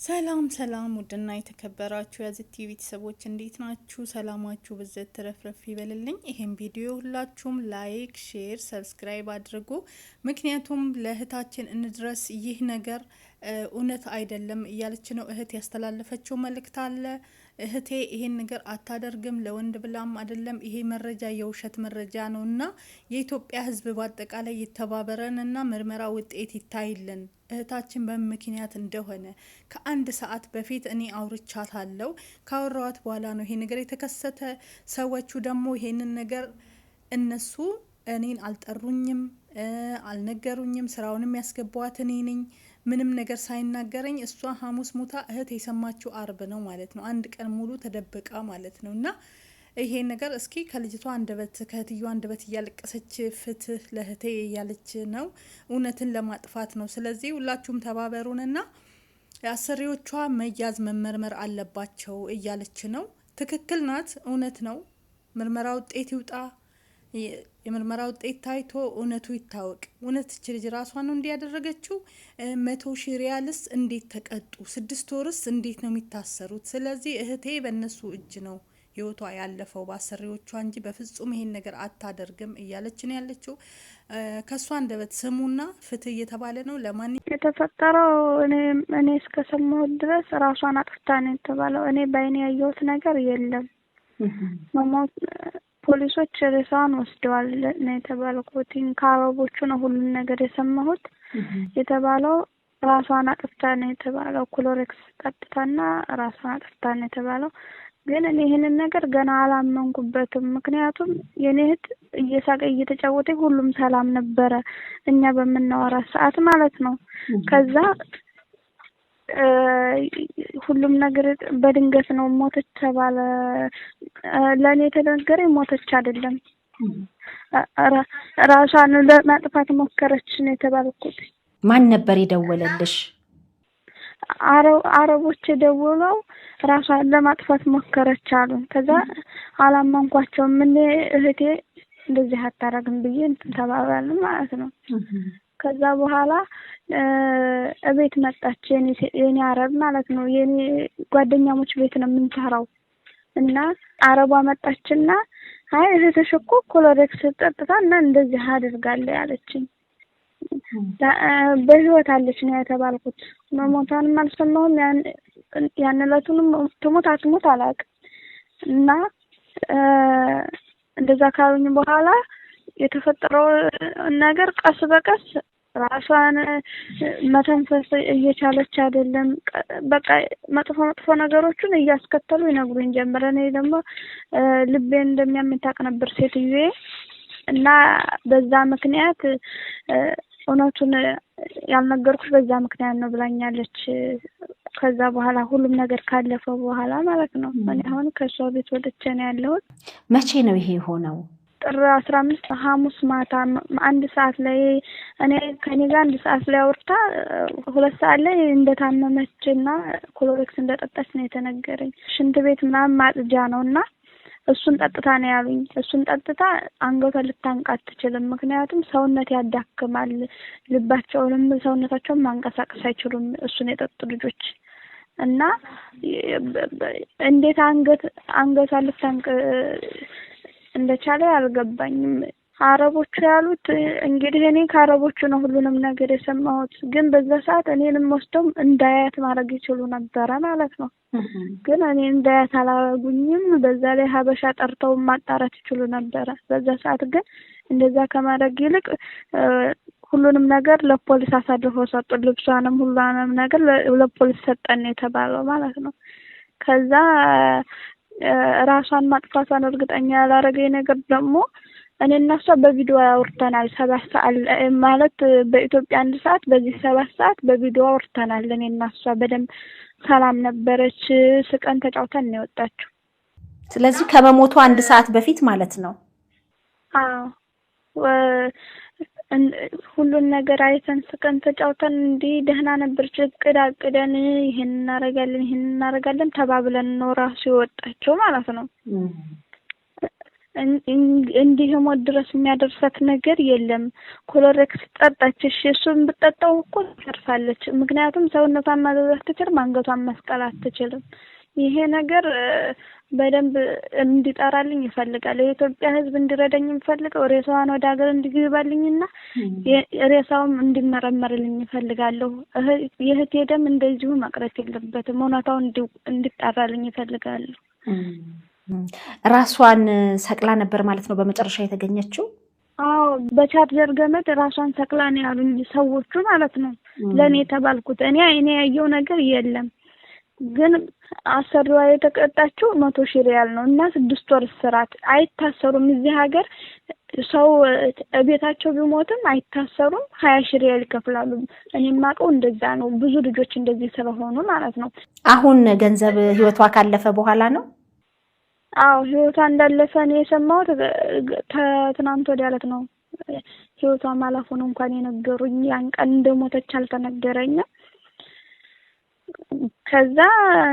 ሰላም ሰላም ውድና የተከበራችሁ የዚህ ቲቪ ቤተሰቦች እንዴት ናችሁ? ሰላማችሁ በዘት ተረፍረፍ ይበልልኝ። ይሄን ቪዲዮ ሁላችሁም ላይክ፣ ሼር፣ ሰብስክራይብ አድርጉ። ምክንያቱም ለእህታችን እንድረስ ይህ ነገር እውነት አይደለም እያለች ነው እህት ያስተላለፈችው መልእክት አለ። እህቴ ይሄን ነገር አታደርግም፣ ለወንድ ብላም አይደለም። ይሄ መረጃ የውሸት መረጃ ነውና የኢትዮጵያ ሕዝብ በአጠቃላይ ይተባበረንና ምርመራ ውጤት ይታይልን። እህታችን በምክንያት እንደሆነ ከአንድ ሰዓት በፊት እኔ አውርቻታለሁ። ካወራዋት በኋላ ነው ይሄ ነገር የተከሰተ። ሰዎቹ ደግሞ ይሄንን ነገር እነሱ እኔን አልጠሩኝም፣ አልነገሩኝም። ስራውንም ያስገባዋት እኔ ነኝ። ምንም ነገር ሳይናገረኝ እሷ ሐሙስ ሙታ እህት የሰማችው አርብ ነው ማለት ነው። አንድ ቀን ሙሉ ተደብቃ ማለት ነው። እና ይሄ ነገር እስኪ ከልጅቷ አንደበት ከእህትየዋ አንደበት እያለቀሰች ፍትህ ለእህቴ እያለች ነው። እውነትን ለማጥፋት ነው። ስለዚህ ሁላችሁም ተባበሩንና አሰሪዎቿ መያዝ መመርመር አለባቸው እያለች ነው። ትክክል ናት፣ እውነት ነው። ምርመራ ውጤት ይውጣ። የምርመራ ውጤት ታይቶ እውነቱ ይታወቅ። እውነት እች ልጅ ራሷ ነው እንዲያደረገችው? 100,000 ሪያልስ እንዴት ተቀጡ? 6 ወርስ እንዴት ነው የሚታሰሩት? ስለዚህ እህቴ በእነሱ እጅ ነው ህይወቷ ያለፈው በአሰሪዎቿ እንጂ በፍጹም ይሄን ነገር አታደርግም እያለች ነው ያለችው። ከሷ አንደበት ስሙና ፍትህ እየተባለ ነው። ለማን የተፈጠረው እኔ እስከሰማሁት ድረስ ራሷን አጥፍታ ነው የተባለው። እኔ በአይኔ ያየሁት ነገር የለም። መሞት ፖሊሶች ሬሳዋን ወስደዋል ነው የተባለው። ኮቲን ከአረቦቹ ነው ሁሉን ነገር የሰማሁት። የተባለው ራሷን አጥፍታ ነው የተባለው። ክሎሬክስ ጠጥታና ራሷን አጥፍታ ነው የተባለው። ግን እኔ ይሄንን ነገር ገና አላመንኩበትም። ምክንያቱም የኔ እህት እየሳቀ እየተጫወተ ሁሉም ሰላም ነበረ እኛ በምናወራ ሰዓት ማለት ነው። ከዛ ሁሉም ነገር በድንገት ነው ሞተች ተባለ። ለኔ የተነገረኝ ሞተች አይደለም ራሷን ለማጥፋት ሞከረች ነው የተባልኩት። ማን ነበር የደወለልሽ? አረቦች ደውለው ራሷን ለማጥፋት ሞከረች አሉ። ከዛ አላመንኳቸውም። ምን እህቴ እንደዚህ አታረግም ብዬ ተባባልን ማለት ነው። ከዛ በኋላ እቤት መጣች የኔ አረብ ማለት ነው። የኔ ጓደኛሞች ቤት ነው የምንሰራው እና አረቧ መጣችና አይ እህትሽ እኮ ክሎሬክስ ጠጥታ እና እንደዚህ አድርጋለች ያለችኝ። በህይወት አለች ነው የተባልኩት። መሞቷንም አልሰማሁም። ያን ዕለቱንም ትሞት አትሞት አላውቅም። እና እንደዛ ካሉኝ በኋላ የተፈጠረው ነገር ቀስ በቀስ ራሷን መተንፈስ እየቻለች አይደለም። በቃ መጥፎ ነገሮችን እያስከተሉ ይነግሩኝ ጀመረ። እኔ ደግሞ ልቤን እንደሚያመታቅ ነበር ሴትዮዬ። እና በዛ ምክንያት እውነቱን ያልነገርኩሽ በዛ ምክንያት ነው ብላኛለች። ከዛ በኋላ ሁሉም ነገር ካለፈ በኋላ ማለት ነው። እኔ አሁን ከሷ ቤት ወጥቼ ነው ያለሁት። መቼ ነው ይሄ ሆነው? ጥር 15 ሐሙስ ማታ 1 ሰዓት ላይ ከኔ ጋር 1 ሰዓት ላይ አውርታ 2 ሰዓት ላይ እንደታመመችና ክሎሬክስ እንደጠጣች ነው የተነገረኝ። ሽንት ቤት ምናምን ማጽጃ ነውና እሱን ጠጥታ ነው ያሉኝ። እሱን ጠጥታ አንገቷን ልታንቃ አትችልም። ምክንያቱም ሰውነት ያዳክማል። ልባቸውንም ሰውነታቸውን ማንቀሳቀስ አይችሉም እሱን የጠጡ ልጆች። እና እንዴት አንገቷን ልታንቅ እንደቻለ አልገባኝም። አረቦቹ ያሉት እንግዲህ እኔ ከአረቦቹ ነው ሁሉንም ነገር የሰማሁት። ግን በዛ ሰዓት እኔንም ወስደው እንዳያት ማድረግ ይችሉ ነበረ ማለት ነው። ግን እኔ እንዳያት አላረጉኝም። በዛ ላይ ሀበሻ ጠርተው ማጣራት ይችሉ ነበረ። በዛ ሰዓት ግን እንደዛ ከማድረግ ይልቅ ሁሉንም ነገር ለፖሊስ አሳልፈው ሰጡ። ልብሷንም ሁሉንም ነገር ለፖሊስ ሰጠን የተባለው ማለት ነው። ከዛ ራሷን ማጥፋቷን እርግጠኛ ያላረገኝ ነገር ደግሞ እኔና እሷ በቪዲዮ አውርተናል። 7 ሰዓት ማለት በኢትዮጵያ 1 ሰዓት በዚህ 7 ሰዓት በቪዲዮ አውርተናል። እኔና እሷ በደንብ ሰላም ነበረች። ስቀን ተጫውተን ነው የወጣችው። ስለዚህ ከመሞቱ 1 ሰዓት በፊት ማለት ነው። አዎ ሁሉን ነገር አይተን ስቀን ተጫውተን እንዲህ ደህና ነበርች። እቅድ አቅደን ይሄን እናረጋለን ተባብለን ነው ራሱ የወጣችው ማለት ነው። እንዲህ ሞት ድረስ የሚያደርሳት ነገር የለም። ኮሎሬክስ ጠጣች። እሺ እሱን ብትጠጣው እኮ ትተርፋለች። ምክንያቱም ሰውነቷን ማዘዝ አትችልም፣ አንገቷን መስቀል አትችልም። ይሄ ነገር በደንብ እንዲጣራልኝ ይፈልጋል። የኢትዮጵያ ሕዝብ እንዲረዳኝ ይፈልጋል። ሬሳዋን ወደ ሀገር እንዲገባልኝና ሬሳውም እንዲመረመርልኝ ይፈልጋለሁ። የእህቴ ደም እንደዚሁ መቅረት የለበትም። እውነታው እንዲጣራልኝ ይፈልጋል። ራሷን ሰቅላ ነበር ማለት ነው በመጨረሻ የተገኘችው? አዎ በቻርጀር ገመድ ራሷን ሰቅላ ነው ያሉኝ ሰዎቹ ማለት ነው። ለኔ የተባልኩት እኔ ያየው ነገር የለም። ግን አሰሪዋ የተቀጣችው 100,000 ሪያል ነው እና 6 ወር እስራት። አይታሰሩም እዚህ ሀገር ሰው ቤታቸው ቢሞትም አይታሰሩም። 20,000 ሪያል ይከፍላሉ። እኔ የማውቀው እንደዛ ነው። ብዙ ልጆች እንደዚህ ስለሆኑ ማለት ነው። አሁን ገንዘብ ህይወቷ ካለፈ በኋላ ነው? አዎ ህይወቷ እንዳለፈ ነው የሰማሁት። ትናንት ወዲያ ዕለት ነው ህይወቷ ማለፉን እንኳን የነገሩኝ። ያን ቀን እንደሞተች አልተነገረኝም። ከዛ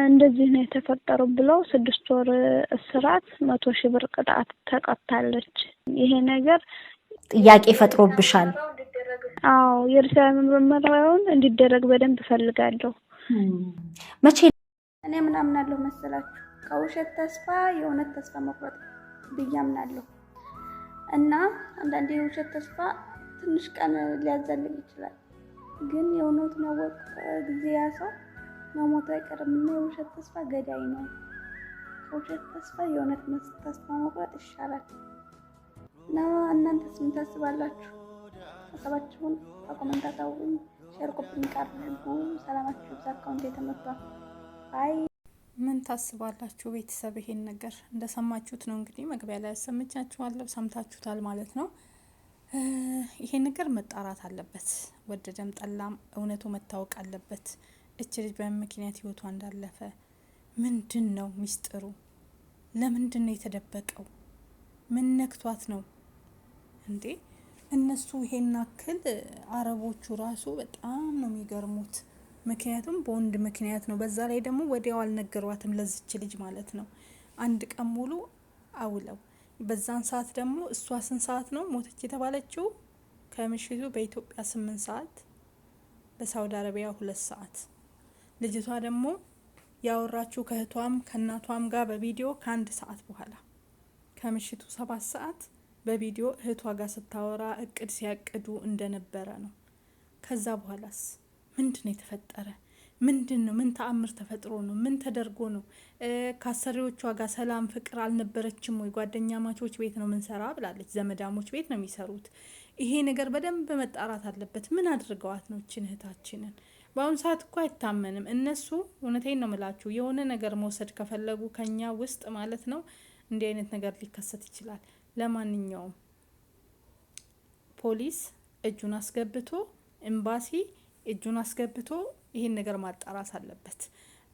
እንደዚህ ነው የተፈጠረው ብለው 6 ወር እስራት 100,000 ብር ቅጣት ተቀጣለች። ይሄ ነገር ጥያቄ ፈጥሮብሻል? አዎ የእርሻ ምርመራውን እንዲደረግ በደንብ እፈልጋለሁ። መቼ እኔ ምን አምናለሁ መሰላችሁ? ከውሸት ተስፋ የእውነት ተስፋ መቁረጥ ብዬ አምናለሁ። እና አንዳንዴ የውሸት ተስፋ ትንሽ ቀን ሊያዘልቅ ይችላል፣ ግን የእውነቱን ያወቀ ጊዜ ያ ሰው መሞቱ አይቀርም እና የውሸት ተስፋ ገዳይ ነው። ከውሸት ተስፋ የእውነት ተስፋ መቁረጥ ይሻላል። እና እናንተስ ምን ታስባላችሁ? ሀሳባችሁን በኮሜንት አሳውቁኝ። ሼር ኮፒ አድርጉ። ሰላማችሁ ይብዛ። አካውንት የተመቷል። አይ ምን ታስባላችሁ ቤተሰብ? ይሄን ነገር እንደሰማችሁት ነው እንግዲህ መግቢያ ላይ ያሰምቻችኋለሁ፣ ሰምታችሁታል ማለት ነው። ይሄ ነገር መጣራት አለበት። ወደደም ጠላም እውነቱ መታወቅ አለበት። እች ልጅ በምክንያት ህይወቷ እንዳለፈ ምንድን ነው ሚስጥሩ? ለምንድን ነው የተደበቀው? ምን ነክቷት ነው እንዴ? እነሱ ይሄን አክል አረቦቹ ራሱ በጣም ነው የሚገርሙት። ምክንያቱም በወንድ ምክንያት ነው። በዛ ላይ ደግሞ ወዲያው አልነገሯትም ለዚች ልጅ ማለት ነው። አንድ ቀን ሙሉ አውለው በዛን ሰዓት ደግሞ እሷ ስንት ሰዓት ነው ሞተች የተባለችው? ከምሽቱ በኢትዮጵያ 8 ሰዓት፣ በሳውዲ አረቢያ 2 ሰዓት። ልጅቷ ደግሞ ያወራችው ከእህቷም ከእናቷም ጋር በቪዲዮ ከ1 ሰዓት በኋላ ከምሽቱ 7 ሰዓት በቪዲዮ እህቷ ጋር ስታወራ እቅድ ሲያቅዱ እንደነበረ ነው። ከዛ በኋላስ ምንድነው የተፈጠረ? ምንድነው? ምን ተአምር ተፈጥሮ ነው? ምን ተደርጎ ነው? ከአሰሪዎቿ ጋር ሰላም ፍቅር አልነበረችም ወይ? ጓደኛ ማቾች ቤት ነው ምን ሰራ ብላለች። ዘመዳሞች ቤት ነው የሚሰሩት። ይሄ ነገር በደንብ መጣራት አለበት። ምን አድርገዋት ነው እችን እህታችንን? በአሁኑ ሰዓት እኮ አይታመንም። እነሱ እውነቴን ነው ምላችሁ የሆነ ነገር መውሰድ ከፈለጉ ከኛ ውስጥ ማለት ነው እንዲህ አይነት ነገር ሊከሰት ይችላል። ለማንኛውም ፖሊስ እጁን አስገብቶ ኤምባሲ እጁን አስገብቶ ይሄን ነገር ማጣራት አለበት።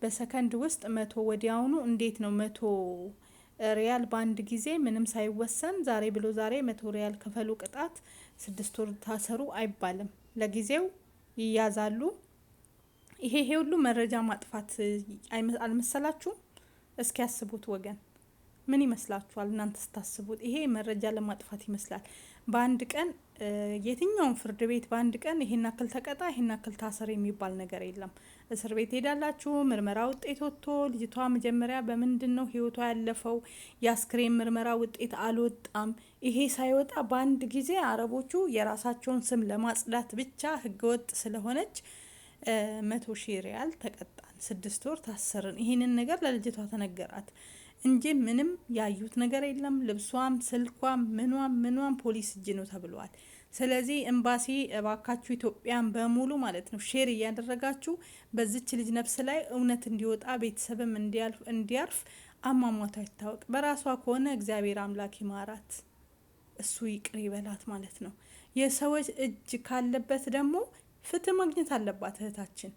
በሰከንድ ውስጥ 100 ወዲያውኑ እንዴት ነው 100 ሪያል በአንድ ጊዜ ምንም ሳይወሰን ዛሬ ብሎ ዛሬ 100 ሪያል ከፈሉ ቅጣት 6 ወር ታሰሩ አይባልም። ለጊዜው ይያዛሉ። ይሄ ሁሉ መረጃ ማጥፋት አልመሰላችሁም? እስኪ ያስቡት ወገን፣ ምን ይመስላችኋል እናንተ ስታስቡት? ይሄ መረጃ ለማጥፋት ይመስላል። በአንድ ቀን የትኛውም ፍርድ ቤት በአንድ ቀን ይሄን አክል ተቀጣ ይሄን አክል ታሰር የሚባል ነገር የለም። እስር ቤት ሄዳላችሁ፣ ምርመራ ውጤት ወጥቶ ልጅቷ መጀመሪያ በምንድን ነው ህይወቷ ያለፈው የአስክሬን ምርመራ ውጤት አልወጣም። ይሄ ሳይወጣ በአንድ ጊዜ አረቦቹ የራሳቸውን ስም ለማጽዳት ብቻ ህገወጥ ስለሆነች 100,000 ሪያል ተቀጣን፣ 6 ወር ታሰርን። ይሄንን ነገር ለልጅቷ ተነገራት እንጂ ምንም ያዩት ነገር የለም። ልብሷም ስልኳም ምኗም ፖሊስ እጅ ነው ተብሏል። ስለዚህ ኤምባሲ እባካችሁ ኢትዮጵያን በሙሉ ማለት ነው ሼር እያደረጋችሁ በዚች ልጅ ነፍስ ላይ እውነት እንዲወጣ ቤተሰብም እንዲያርፍ አሟሟቷ ይታወቅ። በራሷ ከሆነ እግዚአብሔር አምላክ ይማራት፣ እሱ ይቅር ይበላት ማለት ነው። የሰዎች እጅ ካለበት ደግሞ ፍትህ ማግኘት አለባት እህታችን።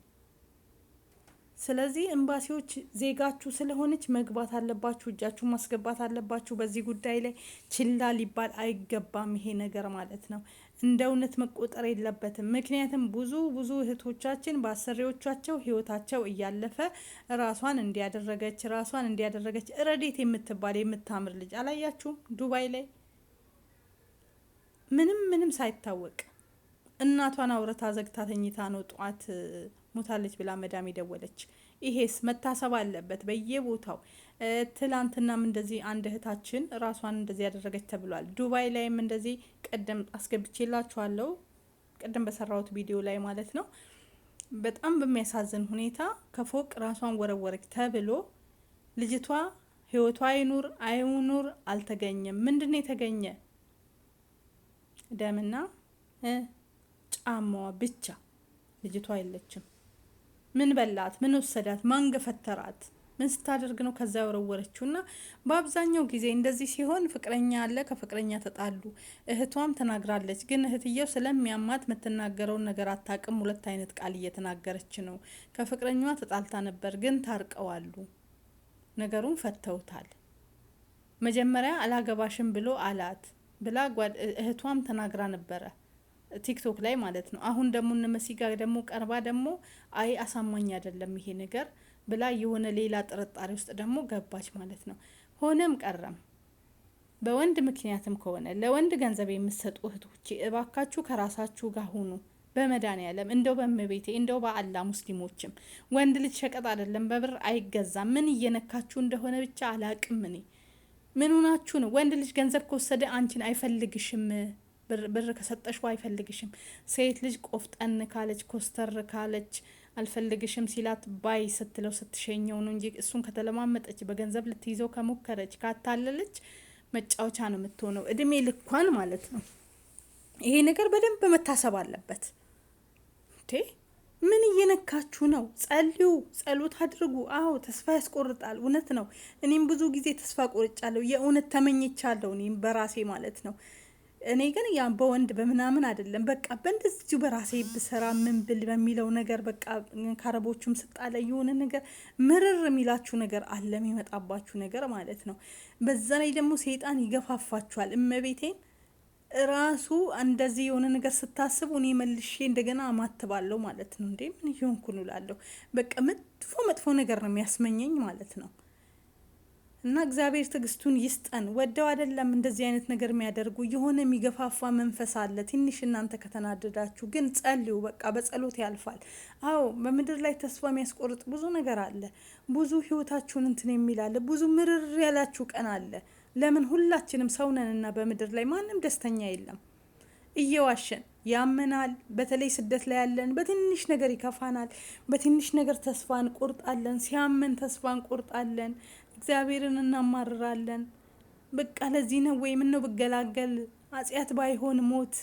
ስለዚህ ኤምባሲዎች ዜጋችሁ ስለሆነች መግባት አለባችሁ፣ እጃችሁ ማስገባት አለባችሁ። በዚህ ጉዳይ ላይ ችላ ሊባል አይገባም ይሄ ነገር ማለት ነው። እንደ እውነት መቆጠር የለበትም። ምክንያቱም ብዙ እህቶቻችን በአሰሪዎቻቸው ህይወታቸው እያለፈ ራሷን እንዲያደረገች ረዴት የምትባል የምታምር ልጅ አላያችሁም? ዱባይ ላይ ምንም ሳይታወቅ እናቷን አውረታ ዘግታ ተኝታ ነው ጧት ሞታለች ብላ መዳም ደወለች። ይሄስ መታሰብ አለበት በየቦታው። ትላንትናም እንደዚህ አንድ እህታችን ራሷን እንደዚህ ያደረገች ተብሏል። ዱባይ ላይም እንደዚህ ቀደም አስገብቼላችኋለሁ፣ ቀደም በሰራሁት ቪዲዮ ላይ ማለት ነው። በጣም በሚያሳዝን ሁኔታ ከፎቅ ራሷን ወረወረች ተብሎ ልጅቷ ህይወቷ አይኑር አይኑር አልተገኘም። ምንድነው የተገኘ? ደምና ጫማዋ ብቻ። ልጅቷ የለችም። ምን በላት? ምን ወሰዳት? ማን ገፈተራት? ምን ስታደርግ ነው ከዛ ወረወረችውና በአብዛኛው ጊዜ እንደዚህ ሲሆን ፍቅረኛ አለ፣ ከፍቅረኛ ተጣሉ። እህቷም ተናግራለች፣ ግን እህትየው ስለሚያማት የምትናገረውን ነገር አታቅም። ሁለት አይነት ቃል እየተናገረች ነው። ከፍቅረኛዋ ተጣልታ ነበር፣ ግን ታርቀዋሉ። ነገሩን ፈተውታል። መጀመሪያ አላገባሽም ብሎ አላት ብላ እህቷም ተናግራ ነበረ ቲክቶክ ላይ ማለት ነው። አሁን ደግሞ እነመሲ ጋር ደግሞ ቀርባ ደግሞ አይ አሳማኝ አይደለም ይሄ ነገር ብላ የሆነ ሌላ ጥርጣሬ ውስጥ ደግሞ ገባች ማለት ነው። ሆነም ቀረም በወንድ ምክንያትም ከሆነ ለወንድ ገንዘብ የምትሰጡ እህቶቼ እባካችሁ ከራሳችሁ ጋር ሁኑ። በመድኃኒዓለም እንደው በመቤቴ እንደው በአላ ሙስሊሞችም ወንድ ልጅ ሸቀጥ አይደለም፣ በብር አይገዛም። ምን እየነካችሁ እንደሆነ ብቻ አላቅም። እኔ ምን ሆናችሁ ነው? ወንድ ልጅ ገንዘብ ከወሰደ አንቺን አይፈልግሽም። ብር ከሰጠሽው አይፈልግሽም። ሴት ልጅ ቆፍጠን ካለች ኮስተር ካለች አልፈልግሽም ሲላት ባይ ስትለው ስትሸኘው ነው እንጂ እሱን ከተለማመጠች በገንዘብ ልትይዘው ከሞከረች ካታለለች መጫወቻ ነው የምትሆነው እድሜ ልኳን ማለት ነው። ይሄ ነገር በደንብ መታሰብ አለበት። ምን እየነካችሁ ነው? ጸልዩ፣ ጸሎት አድርጉ። አዎ ተስፋ ያስቆርጣል፣ እውነት ነው። እኔም ብዙ ጊዜ ተስፋ ቆርጫለሁ፣ የእውነት ተመኝቻለሁ፣ እኔም በራሴ ማለት ነው። እኔ ግን ያ በወንድ በምናምን አይደለም፣ በቃ በእንደዚሁ በራሴ ብሰራ ምን ብል በሚለው ነገር በቃ ከአረቦቹም ስጣለ የሆነ ነገር ምርር የሚላችሁ ነገር አለ፣ የሚመጣባችሁ ነገር ማለት ነው። በዛ ላይ ደግሞ ሰይጣን ይገፋፋችኋል። እመቤቴን ራሱ እንደዚህ የሆነ ነገር ስታስቡ እኔ መልሼ እንደገና አማትባለሁ ማለት ነው። እንዴ ምን ይሆንኩ እላለሁ። በቃ መጥፎ ነገር ነው የሚያስመኘኝ ማለት ነው። እና እግዚአብሔር ትዕግስቱን ይስጠን። ወደው አይደለም እንደዚህ አይነት ነገር የሚያደርጉ፣ የሆነ የሚገፋፋ መንፈስ አለ። ትንሽ እናንተ ከተናደዳችሁ ግን ጸልዩ፣ በቃ በጸሎት ያልፋል። አዎ በምድር ላይ ተስፋ የሚያስቆርጥ ብዙ ነገር አለ። ብዙ ህይወታችሁን እንትን የሚላለ ብዙ ምርር ያላችሁ ቀን አለ። ለምን? ሁላችንም ሰው ነንና በምድር ላይ ማንም ደስተኛ የለም። እየዋሸን ያመናል። በተለይ ስደት ላይ ያለን በትንሽ ነገር ይከፋናል፣ በትንሽ ነገር ተስፋ እንቆርጣለን። ሲያመን ተስፋ እንቆርጣለን፣ እግዚአብሔርን እናማርራለን። በቃ ለዚህ ነው ወይ ምን ነው ብገላገል አጽያት ባይሆን ሞት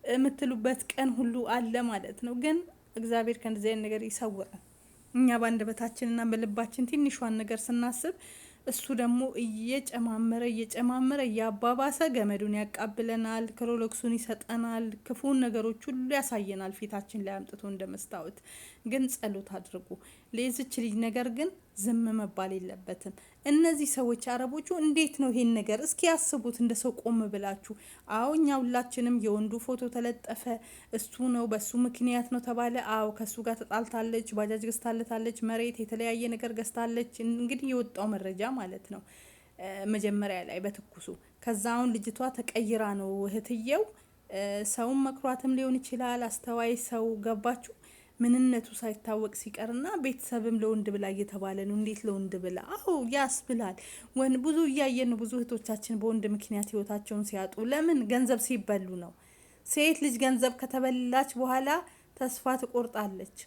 የምትሉበት ቀን ሁሉ አለ ማለት ነው። ግን እግዚአብሔር ከእንደዚህ አይነት ነገር ይሰውራል። እኛ በአንደበታችንና በልባችን ትንሿን ነገር ስናስብ እሱ ደግሞ እየጨማመረ እያባባሰ ገመዱን ያቃብለናል፣ ክሮሎክሱን ይሰጠናል፣ ክፉን ነገሮች ሁሉ ያሳየናል ፊታችን ላይ አምጥቶ እንደመስታወት። ግን ጸሎት አድርጉ ለዚች ልጅ ነገር ግን ዝም መባል የለበትም። እነዚህ ሰዎች አረቦቹ እንዴት ነው ይሄን ነገር እስኪ ያስቡት፣ እንደ ሰው ቆም ብላችሁ። አዎ እኛ ሁላችንም የወንዱ ፎቶ ተለጠፈ፣ እሱ ነው በሱ ምክንያት ነው ተባለ። አዎ ከሱ ጋር ተጣልታለች፣ ባጃጅ ገዝታለታለች፣ መሬት የተለያየ ነገር ገዝታለች። እንግዲህ የወጣው መረጃ ማለት ነው መጀመሪያ ላይ በትኩሱ። ከዛ አሁን ልጅቷ ተቀይራ ነው እህትየው፣ ሰውን መክሯትም ሊሆን ይችላል፣ አስተዋይ ሰው ገባችሁ፣ ምንነቱ ሳይታወቅ ሲቀርና ቤተሰብም ለወንድ ብላ እየተባለ ነው። እንዴት ለወንድ ብላ? አዎ ያስብላል። ብዙ እያየን ነው፣ ብዙ እህቶቻችን በወንድ ምክንያት ህይወታቸውን ሲያጡ። ለምን? ገንዘብ ሲበሉ ነው። ሴት ልጅ ገንዘብ ከተበላች በኋላ ተስፋ ትቆርጣለች።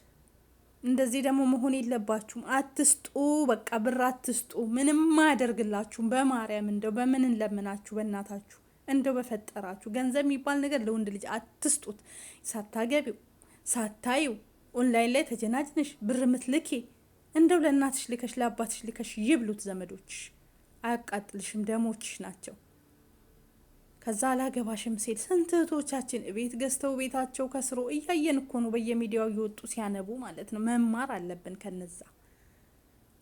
እንደዚህ ደግሞ መሆን የለባችሁም። አትስጡ፣ በቃ ብር አትስጡ፣ ምንም አያደርግላችሁም። በማርያም እንደው በምን እንለምናችሁ፣ በእናታችሁ እንደው በፈጠራችሁ ገንዘብ የሚባል ነገር ለወንድ ልጅ አትስጡት። ሳታገቢው ሳታዩ ኦንላይን ላይ ተጀናጅነሽ ብር ምትልኪ እንደው ለእናትሽ ልከሽ ለአባትሽ ልከሽ ይብሉት ዘመዶችሽ፣ አያቃጥልሽም፣ ደሞችሽ ናቸው። ከዛ አላገባሽም ሲል ስንት እህቶቻችን ቤት ገዝተው ቤታቸው ከስሮ እያየን እኮ ነው፣ በየሚዲያው እየወጡ ሲያነቡ ማለት ነው። መማር አለብን ከነዛ።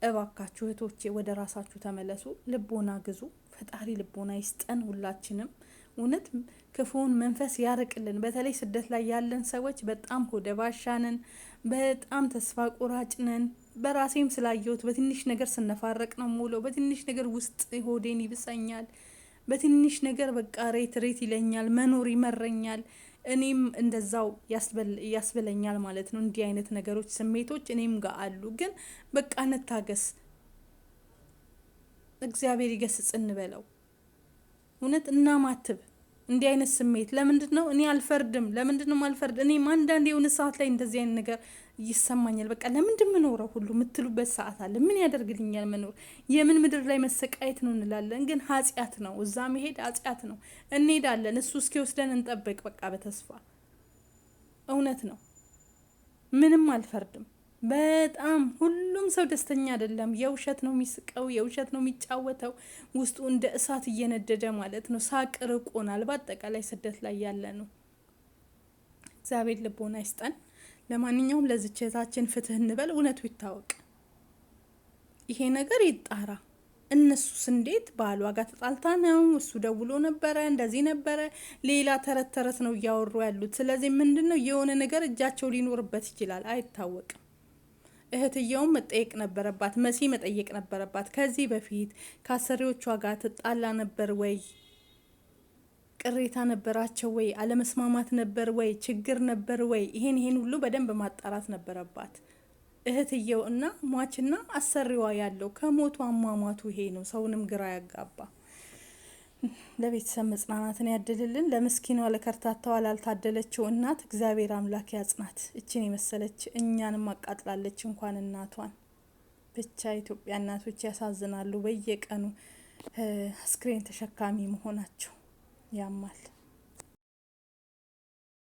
እባካችሁ እህቶቼ ወደ ራሳችሁ ተመለሱ፣ ልቦና ግዙ። ፈጣሪ ልቦና ይስጠን ሁላችንም። እውነት ክፉውን መንፈስ ያርቅልን። በተለይ ስደት ላይ ያለን ሰዎች በጣም ሆደ ባሻነን፣ በጣም ተስፋ ቆራጭ ነን። በራሴም ስላየሁት በትንሽ ነገር ስነፋረቅ ነው ሙሉ። በትንሽ ነገር ውስጥ ሆዴን ይብሰኛል። በትንሽ ነገር በቃ ሬት ይለኛል፣ መኖር ይመረኛል። እኔም እንደዛው ያስበለኛል ማለት ነው። እንዲህ አይነት ነገሮች ስሜቶች እኔም ጋር አሉ። ግን በቃ እንታገስ፣ እግዚአብሔር ይገስጽ እንበለው። እውነት እናማትብ። እንዲህ አይነት ስሜት ለምንድነው እኔ አልፈርድም? ለምንድነው ማልፈርድ? እኔም አንዳንዴ የሆነ ሰዓት ላይ እንደዚህ አይነት ነገር ይሰማኛል። በቃ ለምንድን ምኖረው ሁሉ የምትሉበት ሰዓት አለ። ምን ያደርግልኛል መኖር? የምን ምድር ላይ መሰቃየት ነው እንላለን። ግን ኃጢአት ነው፣ እዛ መሄድ ኃጢአት ነው። እንሄዳለን፣ እሱ እስኪወስደን እንጠብቅ በቃ በተስፋ። እውነት ነው፣ ምንም አልፈርድም። በጣም ሁሉም ሰው ደስተኛ አይደለም። የውሸት ነው የሚስቀው፣ የውሸት ነው የሚጫወተው። ውስጡ እንደ እሳት እየነደደ ማለት ነው። ሳቅ ርቆናል። በአጠቃላይ ስደት ላይ ያለ ነው። እግዚአብሔር ልቦና ይስጠን። ለማንኛውም ለዚች እህታችን ፍትህ እንበል፣ እውነቱ ይታወቅ፣ ይሄ ነገር ይጣራ። እነሱስ እንዴት ባሏ ጋር ተጣልታ ነው፣ እሱ ደውሎ ነበረ፣ እንደዚህ ነበረ፣ ሌላ ተረት ነው እያወሩ ያሉት። ስለዚህ ምንድነው የሆነ ነገር እጃቸው ሊኖርበት ይችላል፣ አይታወቅም። እህትየውም መጠየቅ ነበረባት፣ መሲ መጠየቅ ነበረባት። ከዚህ በፊት ከአሰሪዎቿ ጋር ትጣላ ነበር ወይ? ቅሬታ ነበራቸው ወይ? አለመስማማት ነበር ወይ? ችግር ነበር ወይ? ይሄን ሁሉ በደንብ ማጣራት ነበረባት። እህትየው እና ሟችና አሰሪዋ ያለው ከሞቱ አሟሟቱ ይሄ ነው። ሰውንም ግራ ያጋባ። ለቤተሰብ መጽናናትን ያድልልን። ለምስኪኗ ለከርታታዋ ላልታደለችው እናት እግዚአብሔር አምላክ ያጽናት። እችን የመሰለች እኛንም አቃጥላለች እንኳን እናቷን። ብቻ ኢትዮጵያ እናቶች ያሳዝናሉ። በየቀኑ አስክሬን ተሸካሚ መሆናቸው ያማል።